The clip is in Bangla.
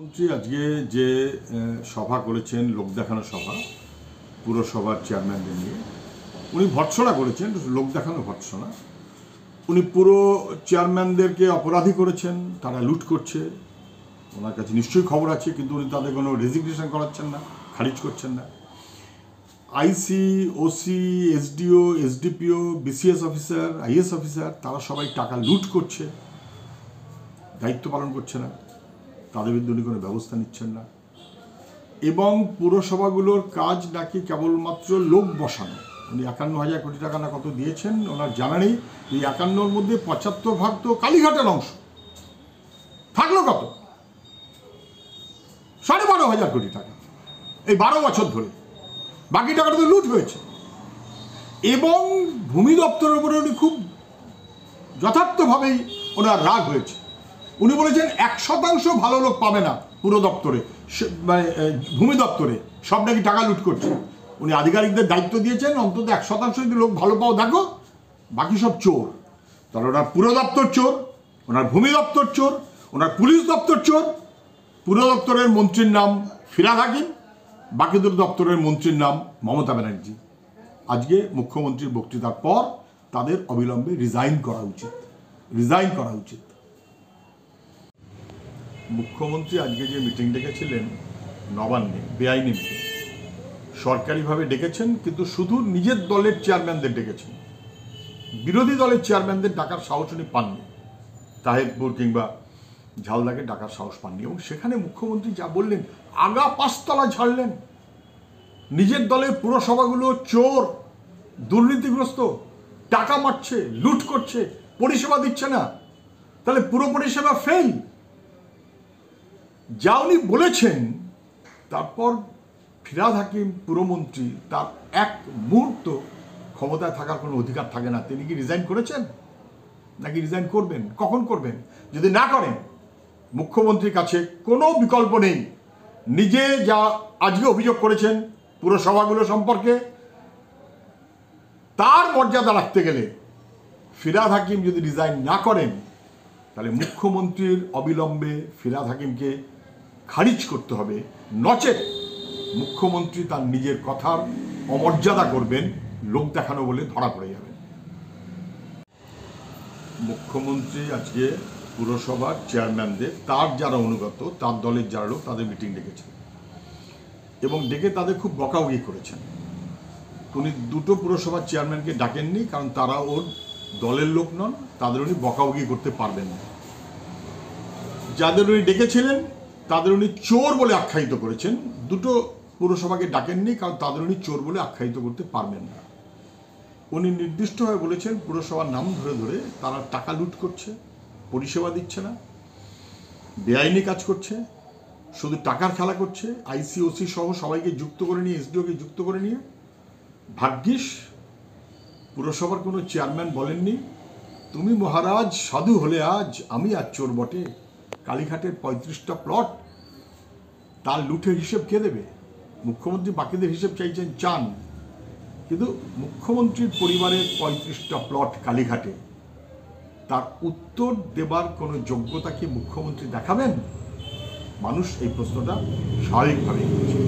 মন্ত্রী আজকে যে সভা করেছেন, লোক দেখানো সভা, পুরসভার চেয়ারম্যানদের নিয়ে উনি ভর্ৎসনা করেছেন, লোক দেখানো ভর্ৎসনা। উনি পুরো চেয়ারম্যানদেরকে অপরাধী করেছেন, তারা লুট করছে। ওনার কাছে নিশ্চয়ই খবর আছে, কিন্তু উনি তাদের কোনো রেজিগনেশন করাচ্ছেন না, খারিজ করছেন না। IC, OC, SDO, SDPO, BCS officer, IAS officer, তারা সবাই টাকা লুট করছে, দায়িত্ব পালন করছে না, তাদের বিরুদ্ধে উনি কোনো ব্যবস্থা নিচ্ছেন না। এবং পুরসভাগুলোর কাজ নাকি কেবলমাত্র লোক বসানো। উনি 51,000 কোটি টাকা না কত দিয়েছেন, ওনার জানা নেই। এই 51-র মধ্যে 75 তো কালীঘাটের অংশ, থাকলো কত? 12,500 কোটি টাকা এই 12 বছর ধরে। বাকি টাকাটা তো লুট হয়েছে। এবং ভূমি দপ্তরের উপরে উনি খুব যথার্থভাবেই ওনার রাগ হয়েছে। উনি বলেছেন 1% ভালো লোক পাবে না পুরো দপ্তরে, মানে ভূমি দপ্তরে, সব নাকি টাকা লুট করছে। উনি আধিকারিকদের দায়িত্ব দিয়েছেন অন্তত 1% যদি লোক ভালো পাও দেখো, বাকি সব চোর। তাহলে ওনার পুরো দপ্তর চোর, ওনার ভূমি দপ্তর চোর, ওনার পুলিশ দপ্তর চোর। পুরো দপ্তরের মন্ত্রীর নাম ফিরহাদ হাকিম, বাকি দুটো দপ্তরের মন্ত্রীর নাম মমতা ব্যানার্জি। আজকে মুখ্যমন্ত্রীর বক্তৃতার পর তাদের অবিলম্বে রিজাইন করা উচিত। মুখ্যমন্ত্রী আজকে যে মিটিং ডেকেছিলেন নবান্নে, বেআইনি মিটিং, সরকারিভাবে ডেকেছেন, কিন্তু শুধু নিজের দলের চেয়ারম্যানদের ডেকেছেন। বিরোধী দলের চেয়ারম্যানদের ডাকার সাহস উনি পাননি, তাহেরপুর কিংবা ঝালদাকে ডাকার সাহস পাননি। এবং সেখানে মুখ্যমন্ত্রী যা বললেন, আগা পাঁচতলা ঝাড়লেন। নিজের দলের পুরসভাগুলো চোর, দুর্নীতিগ্রস্ত, টাকা মারছে, লুট করছে, পরিষেবা দিচ্ছে না, তাহলে পুরো পরিষেবা ফেল। যা উনি বলেছেন, তারপর ফিরহাদ হাকিম পুরমন্ত্রী, তার এক মুহূর্ত ক্ষমতায় থাকার কোনো অধিকার থাকে না। তিনি কি রিজাইন করেছেন, নাকি রিজাইন করবেন? কখন করবেন? যদি না করেন, মুখ্যমন্ত্রীর কাছে কোনো বিকল্প নেই। নিজে যা আজকে অভিযোগ করেছেন পুরসভাগুলো সম্পর্কে, তার মর্যাদা রাখতে গেলে ফিরহাদ হাকিম যদি রিজাইন না করেন, তাহলে মুখ্যমন্ত্রীর অবিলম্বে ফিরহাদ হাকিমকে খারিজ করতে হবে। নচেত মুখ্যমন্ত্রী তার নিজের কথার অমর্যাদা করবেন, লোক দেখানো বলে ধরা পড়ে যাবেন। মুখ্যমন্ত্রী আজকে পুরসভার চেয়ারম্যানদের, তার যারা অনুগত, তার দলের যারা লোক, তাদের মিটিং ডেকেছেন এবং ডেকে তাদের খুব বকাবকি করেছেন। উনি দুটো পুরসভার চেয়ারম্যানকে ডাকেননি, কারণ তারা ওর দলের লোক নন, তাদের উনি বকাবকি করতে পারবেন না। যাদের উনি ডেকেছিলেন তাদের উনি চোর বলে আখ্যায়িত করেছেন। দুটো পুরসভাকে ডাকেননি, কারণ তাদের উনি চোর বলে আখ্যায়িত করতে পারবেন না। উনি নির্দিষ্টভাবে বলেছেন পুরসভার নাম ধরে ধরে তারা টাকা লুট করছে, পরিষেবা দিচ্ছে না, বেআইনি কাজ করছে, শুধু টাকার খেলা করছে। আইসিওসি সহ সবাইকে যুক্ত করে নিয়ে, এসডিওকে যুক্ত করে নিয়ে। ভাগ্যিস পুরসভার কোনো চেয়ারম্যান বলেননি, তুমি মহারাজ সাধু হলে আজ, আমি আর চোর বটে। কালীঘাটের 35টা প্লট, তার লুটের হিসেব কে দেবে? মুখ্যমন্ত্রী বাকিদের হিসেব চান, কিন্তু মুখ্যমন্ত্রীর পরিবারের 35টা প্লট কালীঘাটে, তার উত্তর দেবার কোনো যোগ্যতা কি মুখ্যমন্ত্রী দেখাবেন? মানুষ এই প্রশ্নটা স্বাভাবিকভাবেই করছে।